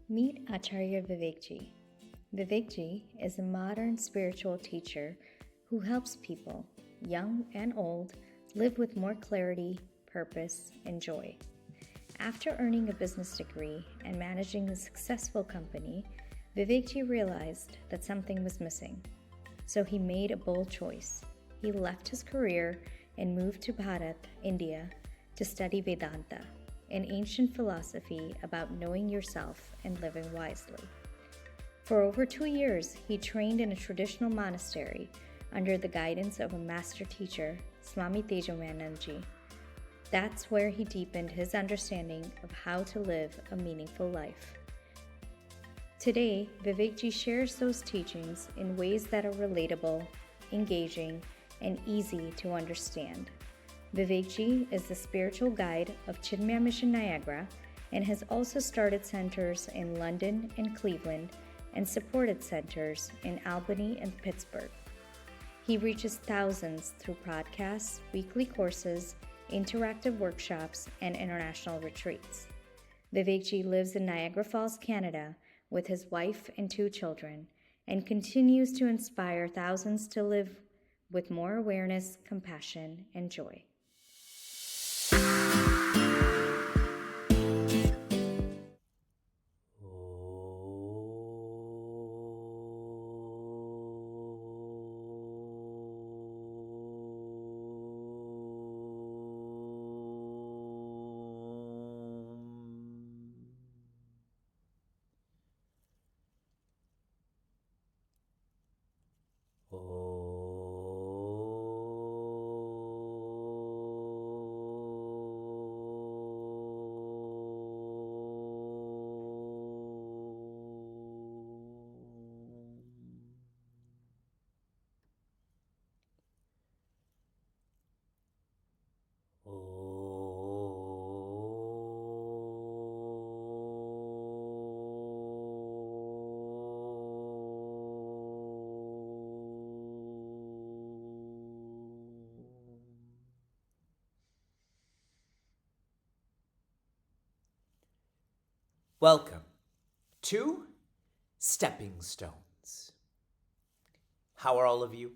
Meet Acharya Vivekji. Vivekji is a modern spiritual teacher who helps people, young and old, live with more clarity, purpose, and joy. After earning a business degree and managing a successful company, Vivekji realized that something was missing. So he made a bold choice. He left his career and moved to Bharat, India, to study Vedanta, an ancient philosophy about knowing yourself and living wisely. For over 2 years, he trained in a traditional monastery under the guidance of a master teacher, Swami Tejomanandji. That's where he deepened his understanding of how to live a meaningful life. Today, Vivekji shares those teachings in ways that are relatable, engaging, and easy to understand. Vivekji is the spiritual guide of Chinmaya Mission Niagara and has also started centers in London and Cleveland and supported centers in Albany and Pittsburgh. He reaches thousands through podcasts, weekly courses, interactive workshops, and international retreats. Vivekji lives in Niagara Falls, Canada, with his wife and 2 children, and continues to inspire thousands to live with more awareness, compassion, and joy. Welcome to Stepping Stones. How are all of you?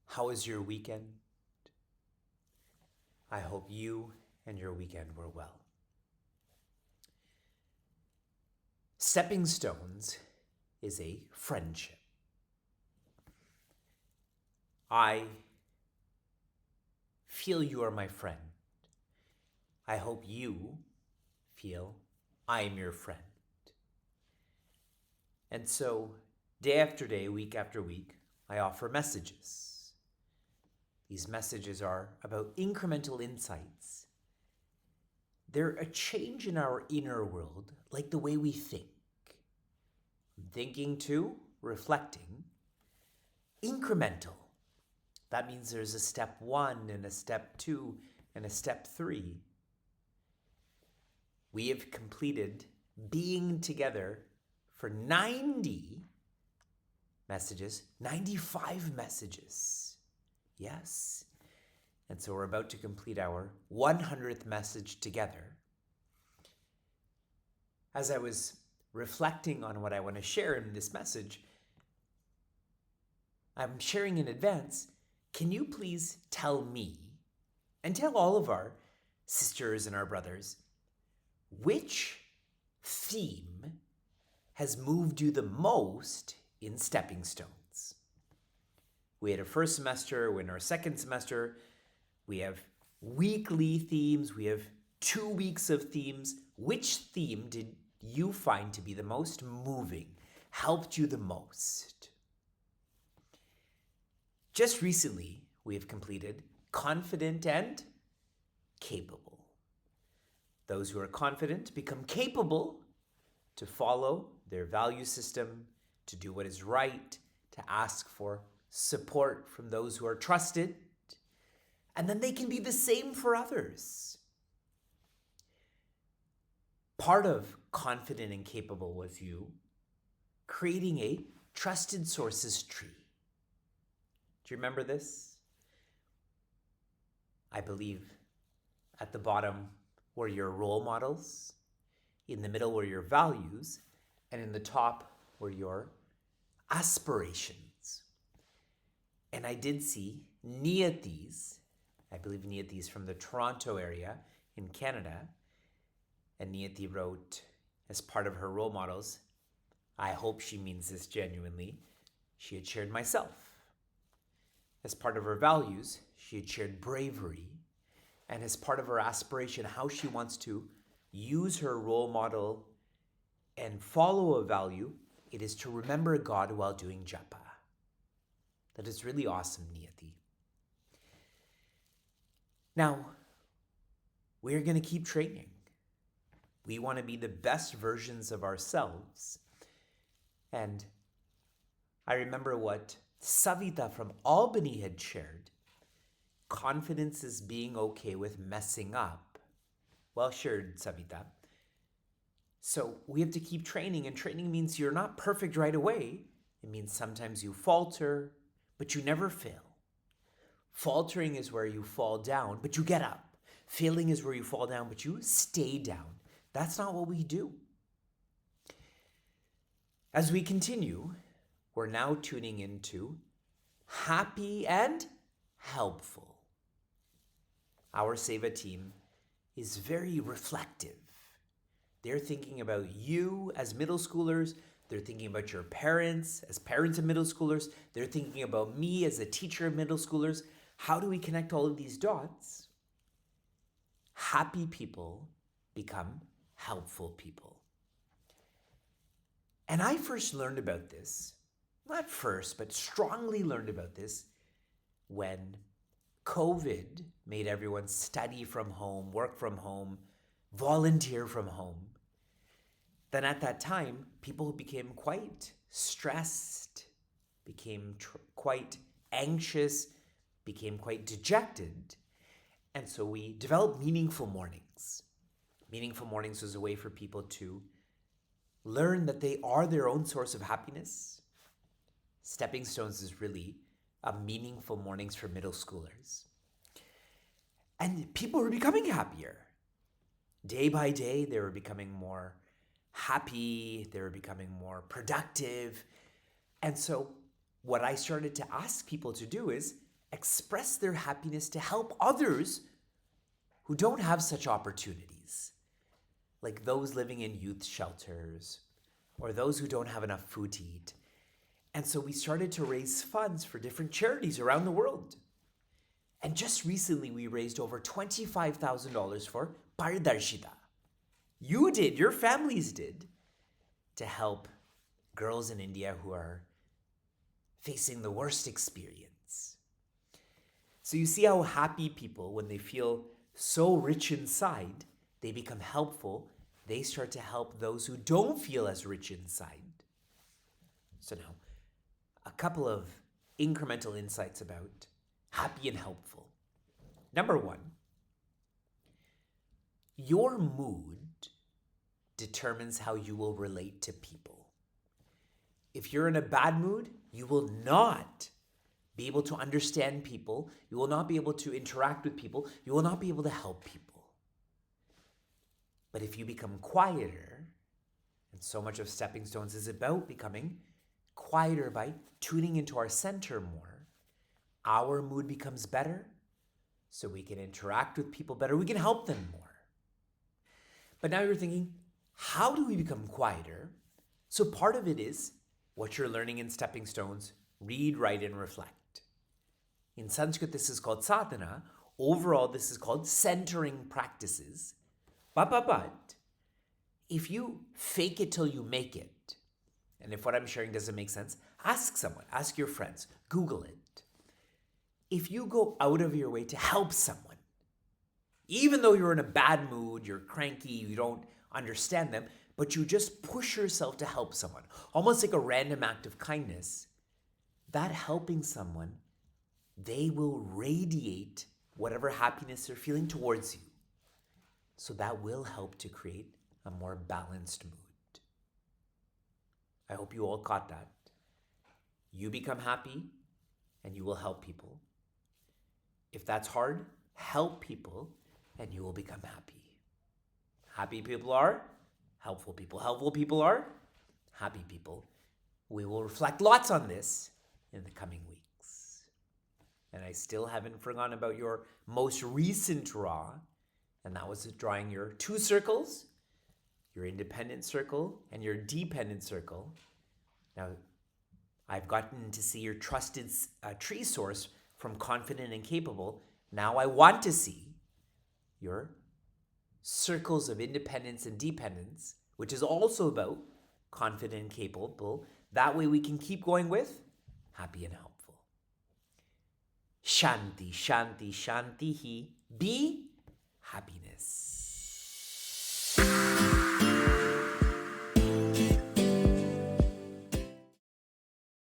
How was your weekend? I hope you and your weekend were well. Stepping Stones is a friendship. I feel you are my friend. I hope you feel I am your friend. And so, day after day, week after week, I offer messages. These messages are about incremental insights. They're a change in our inner world, like the way we think. Thinking too, reflecting. Incremental. That means there's a step 1 and a step 2 and a step 3. We have completed being together for 90 messages, 95 messages. Yes. And so we're about to complete our 100th message together. As I was reflecting on what I want to share in this message, I'm sharing in advance. Can you please tell me and tell all of our sisters and our brothers which theme has moved you the most in Stepping Stones? We had a first semester, we're in our second semester. We have weekly themes, we have 2 weeks of themes. Which theme did you find to be the most moving, helped you the most? Just recently, we have completed confident and capable. Those who are confident become capable to follow their value system, to do what is right, to ask for support from those who are trusted, and then they can be the same for others. Part of confident and capable was you creating a trusted sources tree. Do you remember this? I believe at the bottom were your role models. In the middle were your values, and in the top were your aspirations. And I did see Niyatis, I believe Niyatis from the Toronto area in Canada, and Niyati wrote as part of her role models, I hope she means this genuinely, she had shared myself. As part of her values, she had shared bravery, and as part of her aspiration, how she wants to use her role model and follow a value, it is to remember God while doing japa. That is really awesome, Niyati. Now, we're going to keep training. We want to be the best versions of ourselves. And I remember what Savita from Albany had shared. Confidence is being okay with messing up. Well shared, Savita. So we have to keep training, and training means you're not perfect right away. It means sometimes you falter, but you never fail. Faltering is where you fall down, but you get up. Failing is where you fall down, but you stay down. That's not what we do. As we continue, we're now tuning into happy and helpful. Our Seva team is very reflective. They're thinking about you as middle schoolers. They're thinking about your parents as parents of middle schoolers. They're thinking about me as a teacher of middle schoolers. How do we connect all of these dots? Happy people become helpful people. And I first learned about this, not first, but strongly learned about this when COVID made everyone study from home, work from home, volunteer from home. Then at that time, people became quite stressed, became quite anxious, became quite dejected. And so we developed Meaningful Mornings. Meaningful Mornings was a way for people to learn that they are their own source of happiness. Stepping Stones is really a Meaningful Mornings for middle schoolers. And people were becoming happier. Day by day, they were becoming more happy, they were becoming more productive. And so what I started to ask people to do is express their happiness to help others who don't have such opportunities, like those living in youth shelters or those who don't have enough food to eat. And so we started to raise funds for different charities around the world. And just recently, we raised over $25,000 for Pardarshita. You did, your families did, to help girls in India who are facing the worst experience. So you see how happy people, when they feel so rich inside, they become helpful. They start to help those who don't feel as rich inside. So now, a couple of incremental insights about happy and helpful. Number one, your mood determines how you will relate to people. If you're in a bad mood, you will not be able to understand people. You will not be able to interact with people. You will not be able to help people. But if you become quieter, and so much of Stepping Stones is about becoming quieter by tuning into our center more, our mood becomes better, so we can interact with people better, we can help them more. But now you're thinking, how do we become quieter? So part of it is what you're learning in Stepping Stones, read, write, and reflect. In Sanskrit, this is called sadhana. Overall, this is called centering practices. But if you fake it till you make it, and if what I'm sharing doesn't make sense, ask someone, ask your friends, Google it. If you go out of your way to help someone, even though you're in a bad mood, you're cranky, you don't understand them, but you just push yourself to help someone, almost like a random act of kindness, that helping someone, they will radiate whatever happiness they're feeling towards you. So that will help to create a more balanced mood. I hope you all caught that. You become happy and you will help people. If that's hard, help people and you will become happy. Happy people are helpful people. Helpful people are happy people. We will reflect lots on this in the coming weeks. And I still haven't forgotten about your most recent draw, and that was drawing your two circles, your independent circle and your dependent circle. Now, I've gotten to see your trusted tree source from confident and capable. Now I want to see your circles of independence and dependence, which is also about confident and capable. That way we can keep going with happy and helpful. Shanti, shanti, shanti hi. Be happiness.